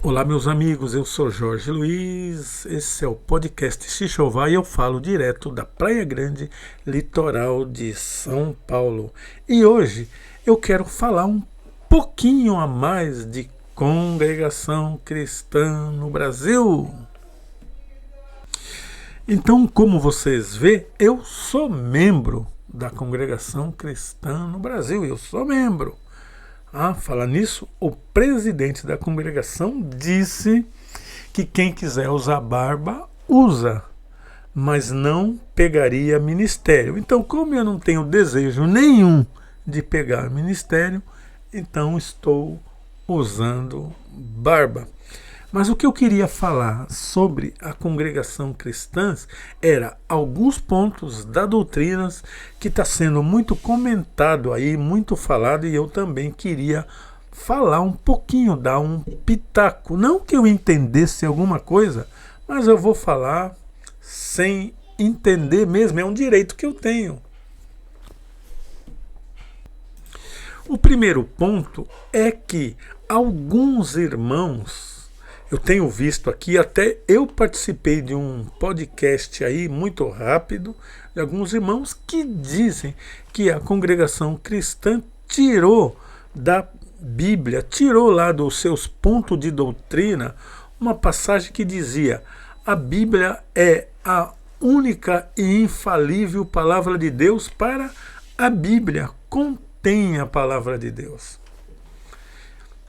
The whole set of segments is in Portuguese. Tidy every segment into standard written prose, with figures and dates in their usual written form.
Olá, meus amigos, eu sou Jorge Luiz, esse é o podcast Xixová e eu falo direto da Praia Grande, litoral de São Paulo. E hoje eu quero falar um pouquinho a mais de congregação cristã no Brasil. Então, como vocês vê, eu sou membro da congregação cristã no Brasil, eu sou membro. Falar nisso, o presidente da congregação disse que quem quiser usar barba, usa, mas não pegaria ministério. Então, como eu não tenho desejo nenhum de pegar ministério, então estou usando barba. Mas o que eu queria falar sobre a congregação cristã era alguns pontos da doutrina que está sendo muito comentado aí, muito falado, e eu também queria falar um pouquinho, dar um pitaco. Não que eu entendesse alguma coisa, mas eu vou falar sem entender mesmo, é um direito que eu tenho. O primeiro ponto é que alguns irmãos, eu tenho visto aqui, até eu participei de um podcast aí muito rápido, de alguns irmãos que dizem que a congregação cristã tirou da Bíblia, tirou lá dos seus pontos de doutrina, uma passagem que dizia: a Bíblia é a única e infalível palavra de Deus para a Bíblia, contém a palavra de Deus.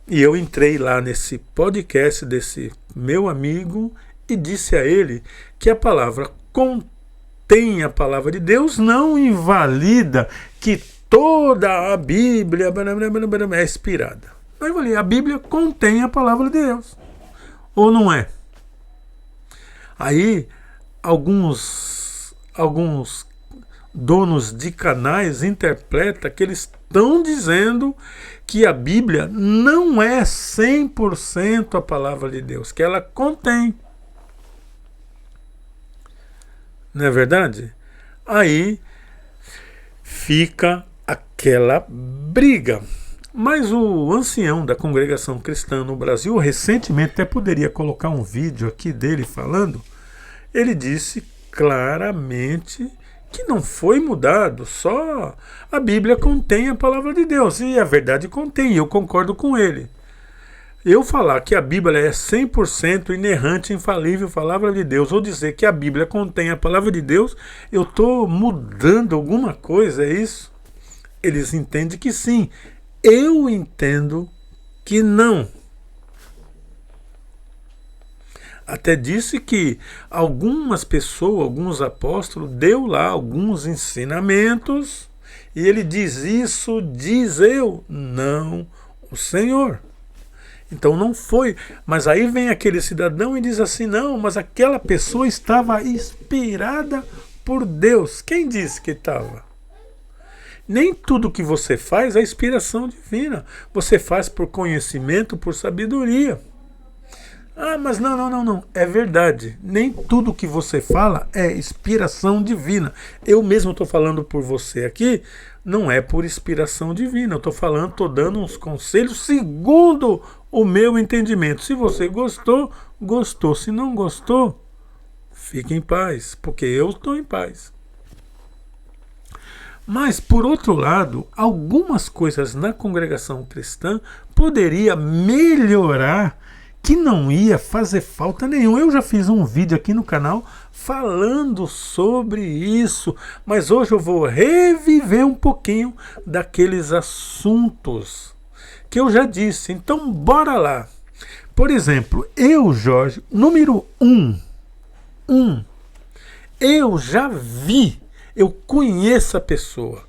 E eu entrei lá nesse podcast desse meu amigo e disse a ele que a palavra contém a palavra de Deus, não invalida que toda a Bíblia é inspirada. Não invalida, a Bíblia contém a palavra de Deus. Ou não é? Aí, alguns donos de canais interpretam que eles estão dizendo que a Bíblia não é 100% a palavra de Deus, que ela contém. Não é verdade? Aí fica aquela briga. Mas o ancião da congregação cristã no Brasil, recentemente, até poderia colocar um vídeo aqui dele falando, ele disse claramente que não foi mudado, só a Bíblia contém a palavra de Deus, e a verdade contém, eu concordo com ele. Eu falar que a Bíblia é 100% inerrante, infalível, palavra de Deus, ou dizer que a Bíblia contém a palavra de Deus, eu estou mudando alguma coisa, é isso? Eles entendem que sim, eu entendo que não. Até disse que algumas pessoas, alguns apóstolos, deu lá alguns ensinamentos, e ele diz: isso diz eu, não o Senhor. Então não foi. Mas aí vem aquele cidadão e diz assim: não, mas aquela pessoa estava inspirada por Deus. Quem disse que estava? Nem tudo que você faz é inspiração divina. Você faz por conhecimento, por sabedoria. Mas não. É verdade. Nem tudo que você fala é inspiração divina. Eu mesmo estou falando por você aqui, não é por inspiração divina. Eu estou falando, estou dando uns conselhos segundo o meu entendimento. Se você gostou, gostou. Se não gostou, fique em paz, porque eu estou em paz. Mas, por outro lado, algumas coisas na congregação cristã poderia melhorar, que não ia fazer falta nenhuma. Eu já fiz um vídeo aqui no canal falando sobre isso, mas hoje eu vou reviver um pouquinho daqueles assuntos que eu já disse. Então, bora lá. Por exemplo, eu, Jorge, número 1, eu já vi, eu conheço a pessoa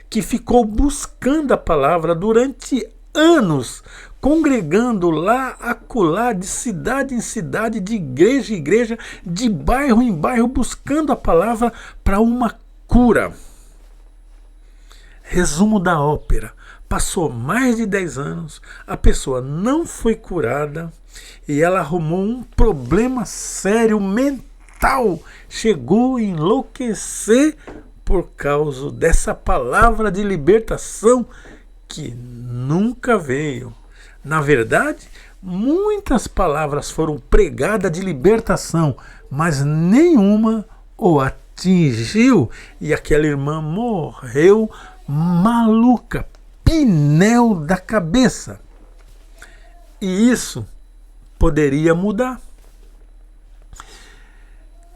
que ficou buscando a palavra durante anos, congregando lá, acolá, de cidade em cidade, de igreja em igreja, de bairro em bairro, buscando a palavra para uma cura. Resumo da ópera: passou mais de 10 anos, a pessoa não foi curada e ela arrumou um problema sério mental, chegou a enlouquecer por causa dessa palavra de libertação que nunca veio. Na verdade, muitas palavras foram pregadas de libertação, mas nenhuma o atingiu. E aquela irmã morreu maluca, pneu da cabeça. E isso poderia mudar.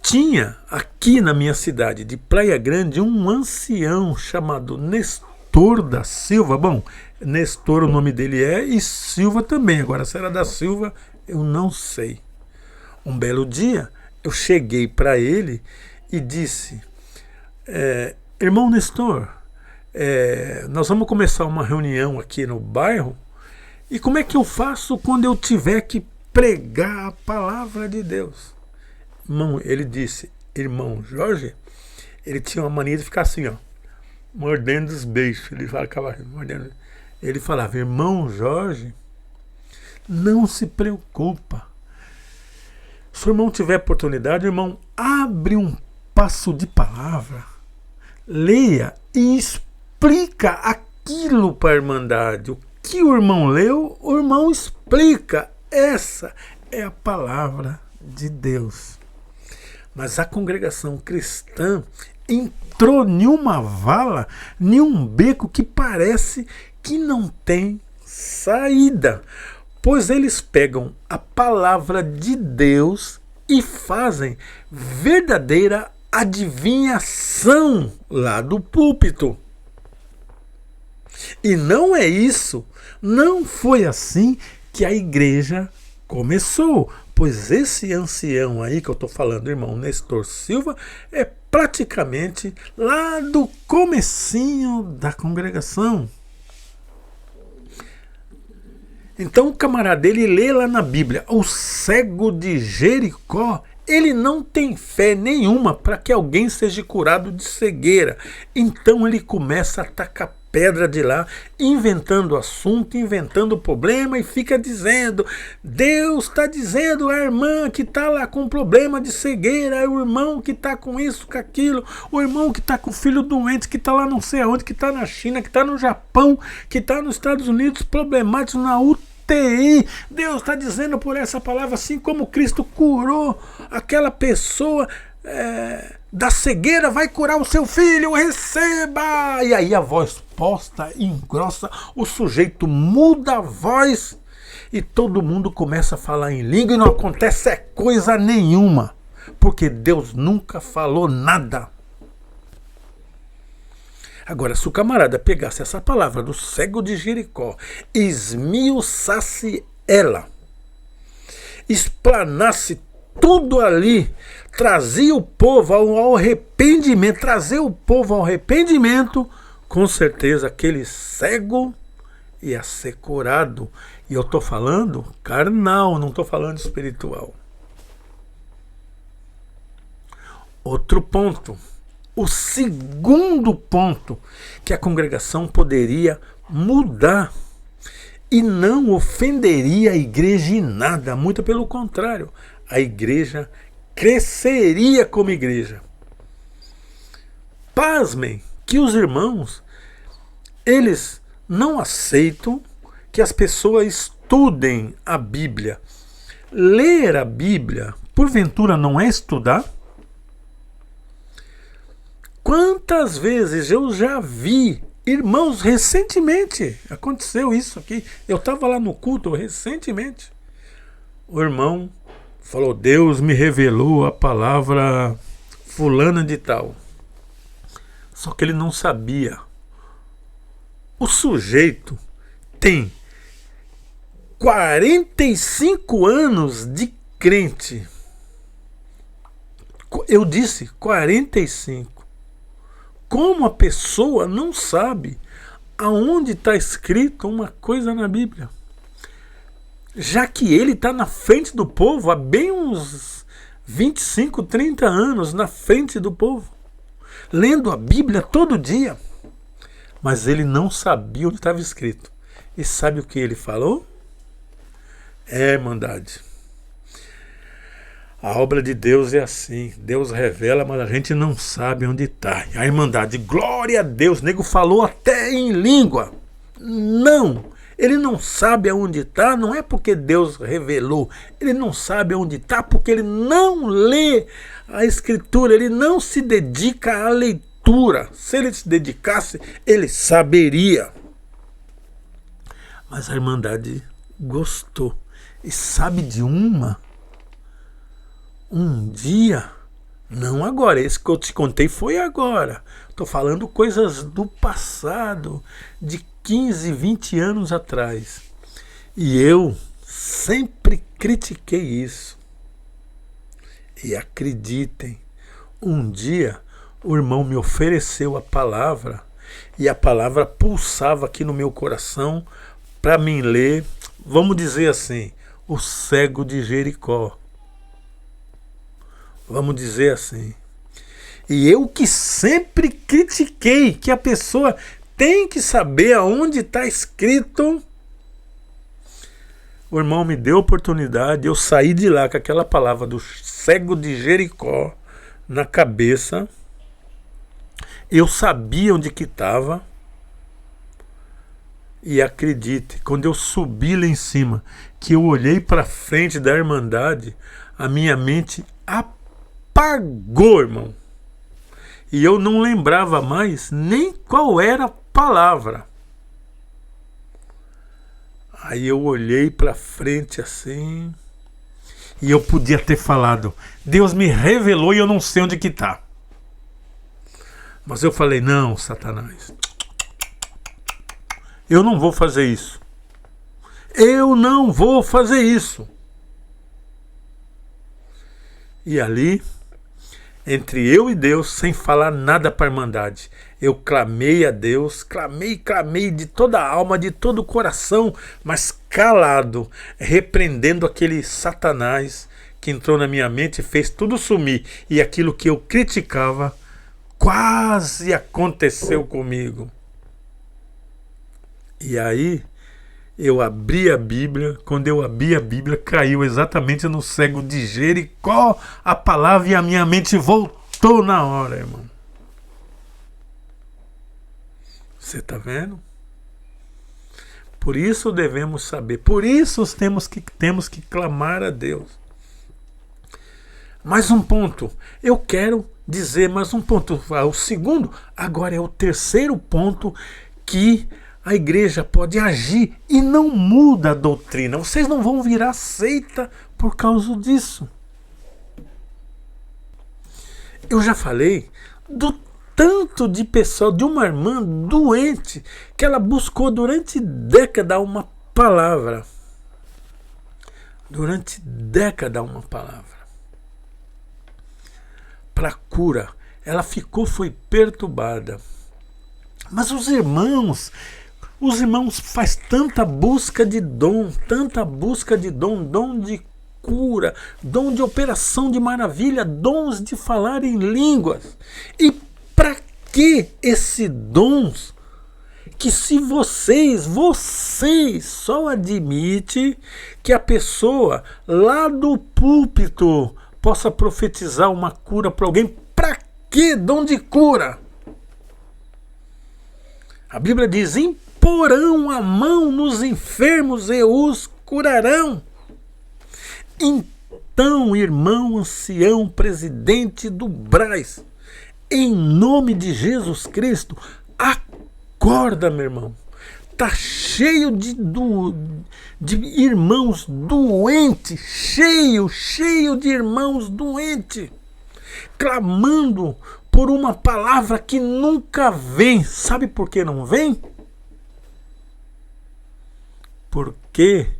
Tinha aqui na minha cidade de Praia Grande um ancião chamado Nestor da Silva. Bom, Nestor o nome dele é e Silva também. Agora, se era da Silva, eu não sei. Um belo dia, eu cheguei para ele e disse: irmão Nestor, nós vamos começar uma reunião aqui no bairro, e como é que eu faço quando eu tiver que pregar a palavra de Deus? Irmão, ele disse, irmão Jorge, ele tinha uma mania de ficar assim, ó, mordendo os beijos. Ele ficava mordendo. Ele falava: irmão Jorge, não se preocupa. Se o irmão tiver oportunidade, irmão, abre um passo de palavra, leia e explica aquilo para a Irmandade. O que o irmão leu, o irmão explica. Essa é a palavra de Deus. Mas a congregação cristã entrou em uma vala, em um beco que parece que não tem saída. Pois eles pegam a palavra de Deus e fazem verdadeira adivinhação lá do púlpito. E não é isso, não foi assim que a igreja começou. Pois esse ancião aí que eu estou falando, irmão Nestor Silva, é praticamente lá do comecinho da congregação. Então o camarada dele lê lá na Bíblia: o cego de Jericó, ele não tem fé nenhuma para que alguém seja curado de cegueira. Então ele começa a tacar pedra de lá, inventando assunto, inventando problema, e fica dizendo: Deus está dizendo a irmã que está lá com problema de cegueira, o irmão que está com isso, com aquilo, o irmão que está com filho doente, que está lá não sei aonde, que está na China, que está no Japão, que está nos Estados Unidos, problemático na UTI. Deus está dizendo por essa palavra, assim como Cristo curou aquela pessoa da cegueira, vai curar o seu filho, receba! E aí a voz posta engrossa, o sujeito muda a voz e todo mundo começa a falar em língua e não acontece coisa nenhuma, porque Deus nunca falou nada. Agora, se o camarada pegasse essa palavra do cego de Jericó, esmiuçasse ela, explanasse tudo ali, trazia o povo ao arrependimento, com certeza aquele cego ia ser curado. E eu estou falando carnal, não estou falando espiritual. Outro ponto, o segundo ponto que a congregação poderia mudar e não ofenderia a igreja em nada, muito pelo contrário, a igreja cresceria como igreja. Pasmem que os irmãos, eles não aceitam que as pessoas estudem a Bíblia. Ler a Bíblia, porventura, não é estudar? Quantas vezes eu já vi irmãos, recentemente, aconteceu isso aqui, eu estava lá no culto recentemente, o irmão falou: Deus me revelou a palavra fulana de tal. Só que ele não sabia. O sujeito tem 45 anos de crente. Eu disse 45. Como a pessoa não sabe aonde está escrito uma coisa na Bíblia? Já que ele está na frente do povo há bem uns 25, 30 anos na frente do povo, lendo a Bíblia todo dia, mas ele não sabia onde estava escrito. E sabe o que ele falou? Irmandade, a obra de Deus é assim, Deus revela, mas a gente não sabe onde está. A Irmandade, glória a Deus, o nego falou até em língua. Não, Ele não sabe aonde está, não é porque Deus revelou. Ele não sabe aonde está porque ele não lê a Escritura, ele não se dedica à leitura. Se ele se dedicasse, ele saberia. Mas a Irmandade gostou. E sabe de uma? Um dia, não agora, esse que eu te contei foi agora. Estou falando coisas do passado, de 15, 20 anos atrás. E eu sempre critiquei isso. E acreditem, um dia o irmão me ofereceu a palavra e a palavra pulsava aqui no meu coração para mim ler, vamos dizer assim, o cego de Jericó. Vamos dizer assim. E eu que sempre critiquei que a pessoa tem que saber aonde está escrito. O irmão me deu a oportunidade, eu saí de lá com aquela palavra do cego de Jericó na cabeça. Eu sabia onde que estava. E acredite, quando eu subi lá em cima, que eu olhei para frente da Irmandade, a minha mente apagou, irmão. E eu não lembrava mais nem qual era a palavra. Aí eu olhei para frente assim, e eu podia ter falado, Deus me revelou e eu não sei onde que está. Mas eu falei, não, Satanás, eu não vou fazer isso. Eu não vou fazer isso. E ali, entre eu e Deus, sem falar nada para a Irmandade, eu clamei a Deus, clamei de toda a alma, de todo o coração, mas calado, repreendendo aquele Satanás que entrou na minha mente e fez tudo sumir. E aquilo que eu criticava quase aconteceu comigo. E aí eu abri a Bíblia, quando eu abri a Bíblia, caiu exatamente no cego de Jericó a palavra e a minha mente voltou na hora, irmão. Você está vendo? Por isso devemos saber, por isso temos que clamar a Deus. Mais um ponto, eu quero dizer mais um ponto, o segundo, agora é o terceiro ponto que a igreja pode agir e não muda a doutrina. Vocês não vão virar seita por causa disso. Eu já falei do tanto de pessoa, de uma irmã doente, que ela buscou durante décadas uma palavra. Durante décadas uma palavra. Para cura. Ela foi perturbada. Mas os irmãos faz tanta busca de dom, dom de cura, dom de operação de maravilha, dons de falar em línguas. E para que esse dons que se vocês só admite que a pessoa lá do púlpito possa profetizar uma cura para alguém? Para que dom de cura? A Bíblia diz, imporão a mão nos enfermos e os curarão. Então, irmão ancião, presidente do Braz, em nome de Jesus Cristo, acorda, meu irmão. Está cheio de irmãos doentes, cheio de irmãos doentes, clamando por uma palavra que nunca vem. Sabe por que não vem? Porque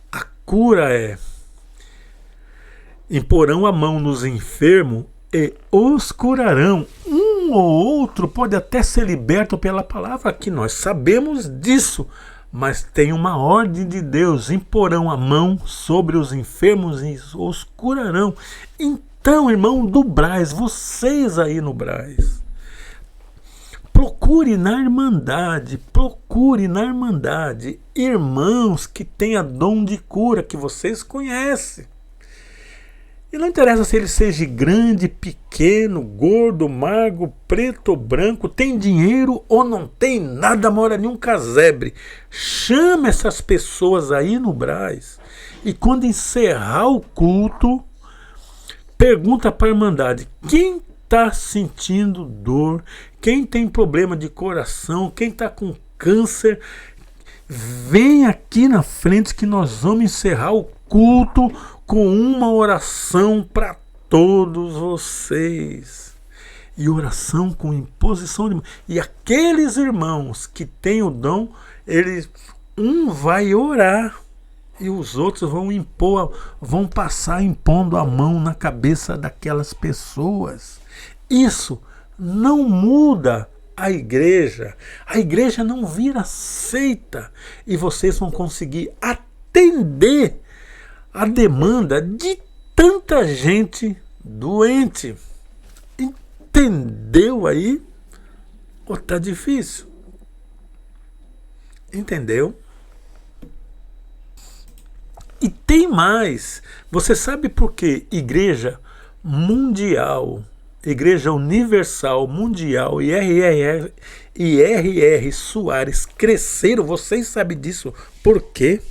a cura é: imporão a mão nos enfermos e os curarão. Um ou outro pode até ser liberto pela palavra, que nós sabemos disso, mas tem uma ordem de Deus: imporão a mão sobre os enfermos e os curarão. Então, irmão do Braz, vocês aí no Braz, procure na Irmandade irmãos que tenham dom de cura, que vocês conhecem. E não interessa se ele seja grande, pequeno, gordo, magro, preto ou branco, tem dinheiro ou não tem nada, mora em um casebre. Chama essas pessoas aí no Brás e quando encerrar o culto, pergunta para a Irmandade, quem está sentindo dor, quem tem problema de coração, quem está com câncer, vem aqui na frente que nós vamos encerrar o culto com uma oração para todos vocês. E oração com imposição de mão. E aqueles irmãos que têm o dom, um vai orar e os outros vão passar impondo a mão na cabeça daquelas pessoas. Isso não muda a igreja não vira seita e vocês vão conseguir atender a demanda de tanta gente doente. Entendeu aí? Ou tá difícil? Entendeu? E tem mais. Você sabe por que Igreja Mundial, Igreja Universal Mundial e R.R. Soares cresceram? Vocês sabem disso? Por quê?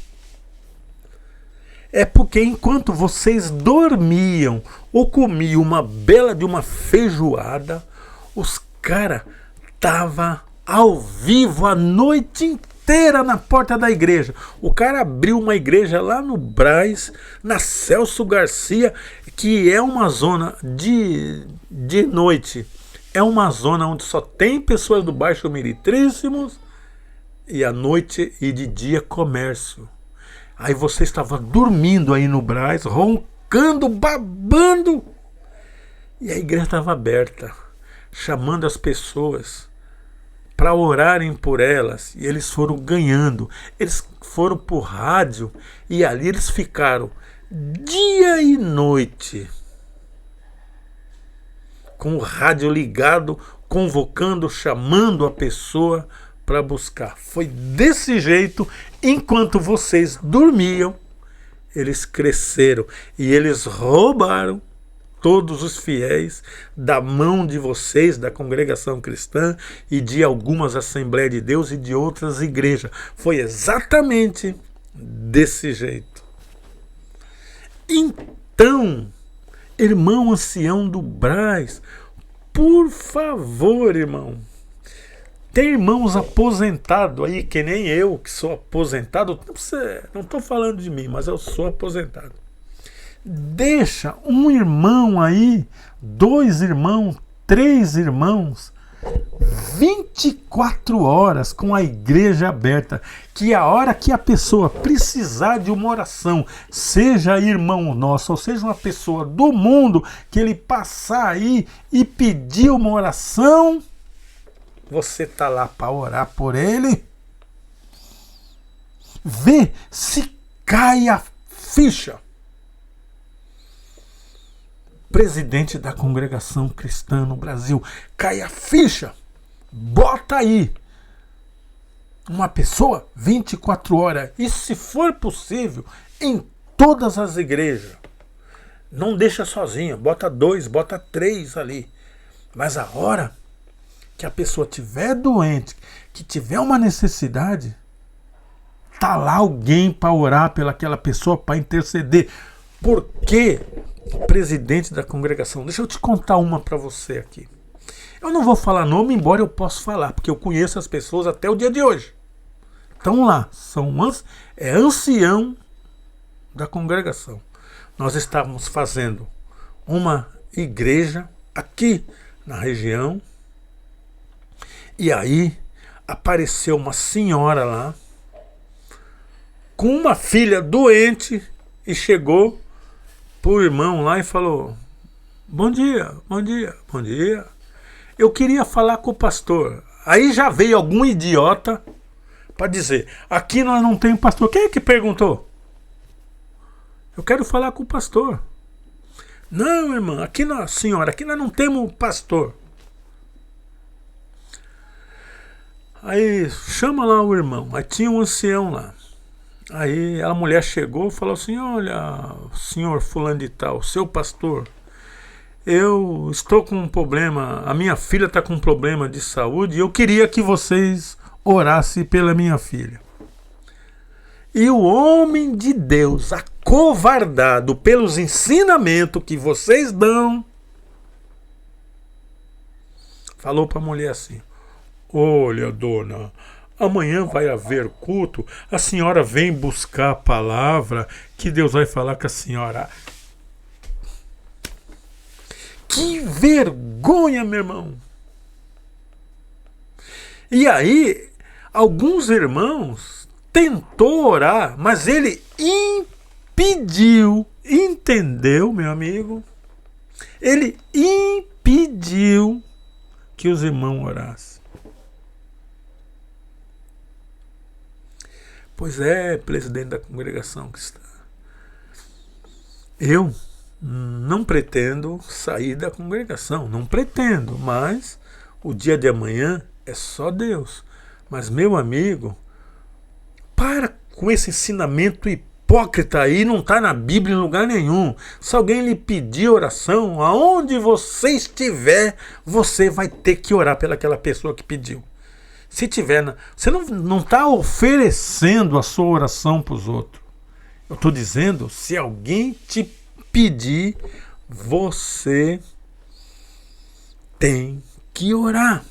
É porque enquanto vocês dormiam ou comiam uma bela de uma feijoada, os caras estavam ao vivo a noite inteira na porta da igreja. O cara abriu uma igreja lá no Brás, na Celso Garcia, que é uma zona de noite. É uma zona onde só tem pessoas do Baixo Meritríssimos e à noite e de dia comércio. Aí você estava dormindo aí no Brás, roncando, babando. E a igreja estava aberta, chamando as pessoas para orarem por elas. E eles foram ganhando. Eles foram por rádio e ali eles ficaram dia e noite com o rádio ligado, convocando, chamando a pessoa para buscar. Foi desse jeito, enquanto vocês dormiam, eles cresceram e eles roubaram todos os fiéis da mão de vocês, da congregação cristã e de algumas Assembleias de Deus e de outras igrejas. Foi exatamente desse jeito. Então, irmão ancião do Brás, por favor, irmão, tem irmãos aposentados aí, que nem eu, que sou aposentado. Não estou falando de mim, mas eu sou aposentado. Deixa um irmão aí, 2 irmãos, 3 irmãos, 24 horas com a igreja aberta, que a hora que a pessoa precisar de uma oração, seja irmão nosso, ou seja uma pessoa do mundo, que ele passar aí e pedir uma oração, você tá lá para orar por ele. Vê se cai a ficha. Presidente da congregação cristã no Brasil, cai a ficha. Bota aí uma pessoa 24 horas. E se for possível, em todas as igrejas. Não deixa sozinho. Bota 2, bota 3 ali. Mas a hora que a pessoa tiver doente, que tiver uma necessidade, tá lá alguém para orar pelaquela pessoa, para interceder. Por quê? Presidente da congregação. Deixa eu te contar uma para você aqui. Eu não vou falar nome, embora eu possa falar, porque eu conheço as pessoas até o dia de hoje. Estão lá, é ancião da congregação. Nós estávamos fazendo uma igreja aqui na região. E aí apareceu uma senhora lá com uma filha doente e chegou pro irmão lá e falou: bom dia, bom dia, bom dia. Eu queria falar com o pastor. Aí já veio algum idiota para dizer: aqui nós não temos pastor. Quem é que perguntou? Eu quero falar com o pastor. Não, irmã, senhora, aqui nós não temos pastor. Aí chama lá o irmão. Aí tinha um ancião lá. Aí a mulher chegou e falou assim: olha, senhor fulano de tal, seu pastor, eu estou com um problema, a minha filha está com um problema de saúde e eu queria que vocês orassem pela minha filha. E o homem de Deus, acovardado pelos ensinamentos que vocês dão, falou para a mulher assim: olha, dona, amanhã vai haver culto, a senhora vem buscar a palavra que Deus vai falar com a senhora. Que vergonha, meu irmão! E aí, alguns irmãos tentou orar, mas ele impediu, entendeu, meu amigo? Ele impediu que os irmãos orassem. Pois é, presidente da congregação cristã, eu não pretendo sair da congregação, não pretendo, mas o dia de amanhã é só Deus. Mas, meu amigo, para com esse ensinamento hipócrita aí, não está na Bíblia em lugar nenhum. Se alguém lhe pedir oração, aonde você estiver, você vai ter que orar pelaquela pessoa que pediu. Se tiver, você não está oferecendo a sua oração para os outros. Eu estou dizendo, se alguém te pedir, você tem que orar.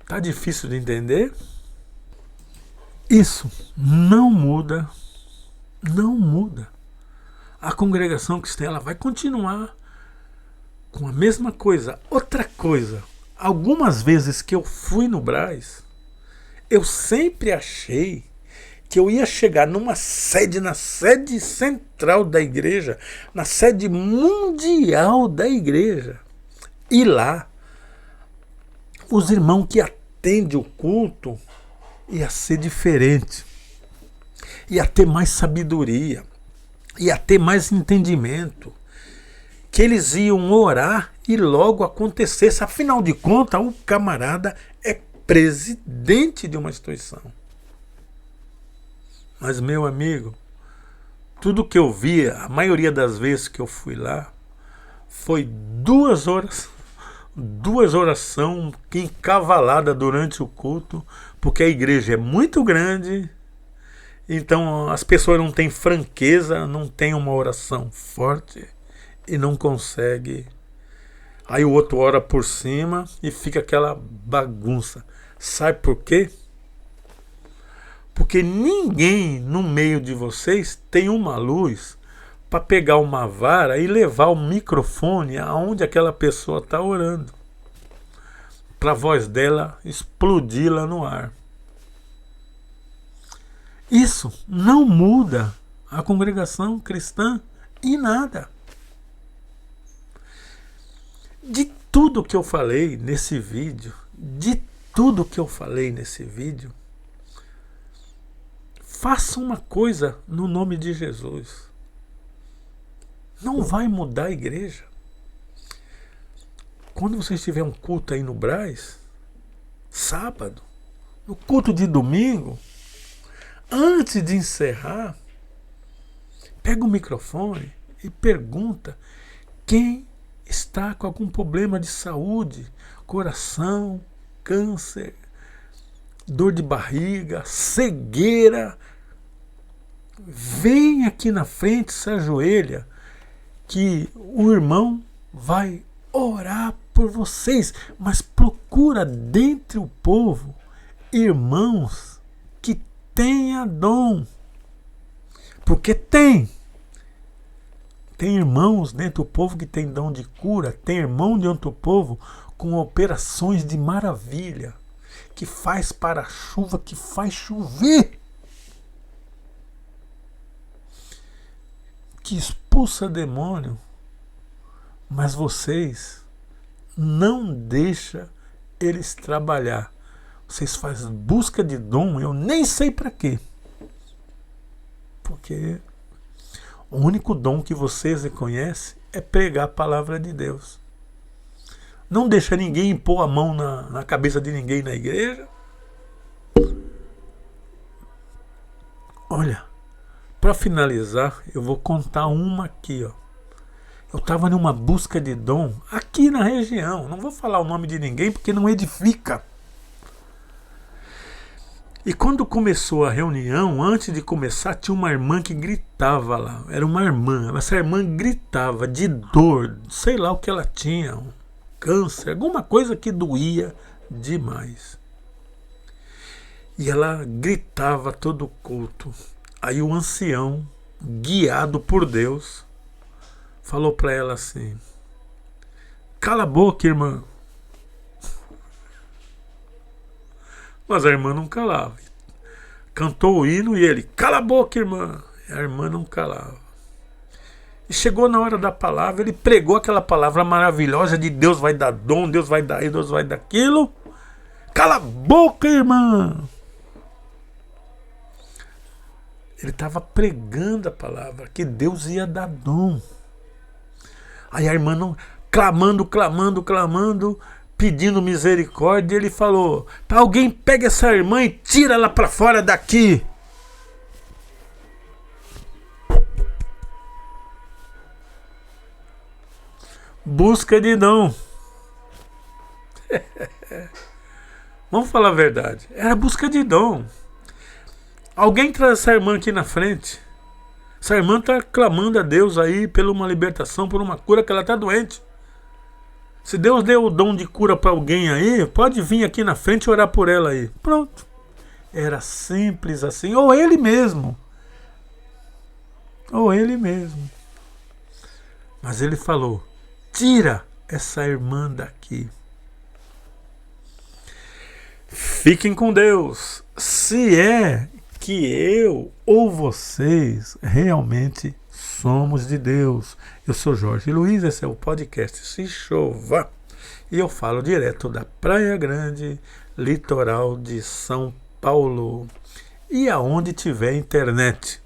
Tá difícil de entender? Isso não muda, não muda. A congregação cristã ela vai continuar com a mesma coisa. Outra coisa, algumas vezes que eu fui no Brás, eu sempre achei que eu ia chegar numa sede, na sede central da igreja, na sede mundial da igreja. E lá, os irmãos que atendem o culto ia ser diferente. Ia ter mais sabedoria. Ia ter mais entendimento. Que eles iam orar e logo acontecesse. Afinal de contas, o camarada é presidente de uma instituição. Mas, meu amigo, tudo que eu via, a maioria das vezes que eu fui lá, foi duas orações encavaladas durante o culto, porque a igreja é muito grande, então as pessoas não têm franqueza, não têm uma oração forte e não consegue. Aí o outro ora por cima e fica aquela bagunça. Sabe por quê? Porque ninguém no meio de vocês tem uma luz para pegar uma vara e levar o microfone aonde aquela pessoa está orando, para a voz dela explodir lá no ar. Isso não muda a congregação cristã em nada. De tudo que eu falei nesse vídeo, faça uma coisa no nome de Jesus. Não vai mudar a igreja. Quando você tiver um culto aí no Brás, sábado, no culto de domingo, antes de encerrar, pega o microfone e pergunta quem está com algum problema de saúde, coração, câncer, dor de barriga, cegueira. Vem aqui na frente, se ajoelha, que o irmão vai orar por vocês. Mas procura dentre o povo irmãos que tenha dom. Porque tem irmãos dentro do povo que tem dom de cura, tem irmão dentro do povo com operações de maravilha, que faz para-chuva, que faz chover, que expulsa demônio, mas vocês não deixam eles trabalhar. Vocês fazem busca de dom, eu nem sei para quê. Porque o único dom que vocês reconhecem é pregar a palavra de Deus. Não deixa ninguém pôr a mão na cabeça de ninguém na igreja. Olha, para finalizar, eu vou contar uma aqui, ó. Eu estava numa busca de dom aqui na região. Não vou falar o nome de ninguém porque não edifica. E quando começou a reunião, antes de começar, tinha uma irmã que gritava lá. Era uma irmã. Essa irmã gritava de dor, sei lá o que ela tinha, um câncer, alguma coisa que doía demais. E ela gritava todo o culto. Aí o ancião, guiado por Deus, falou para ela assim: cala a boca, irmã. Mas a irmã não calava. Cantou o hino e ele: cala a boca, irmã. E a irmã não calava. E chegou na hora da palavra, ele pregou aquela palavra maravilhosa de Deus vai dar dom, Deus vai dar isso, Deus vai dar aquilo. Cala a boca, irmã. Ele estava pregando a palavra, que Deus ia dar dom. Aí a irmã não, clamando, pedindo misericórdia, ele falou: alguém pega essa irmã e tira ela para fora daqui. Busca de dom. Vamos falar a verdade. Era busca de dom. Alguém traz essa irmã aqui na frente. Essa irmã está clamando a Deus aí por uma libertação, por uma cura, que ela está doente. Se Deus deu o dom de cura para alguém aí, pode vir aqui na frente e orar por ela aí. Pronto. Era simples assim. Ou ele mesmo. Mas ele falou: tira essa irmã daqui. Fiquem com Deus. Se é que eu ou vocês realmente somos de Deus. Eu sou Jorge Luiz, esse é o podcast Se Chova. E eu falo direto da Praia Grande, litoral de São Paulo. E aonde tiver internet.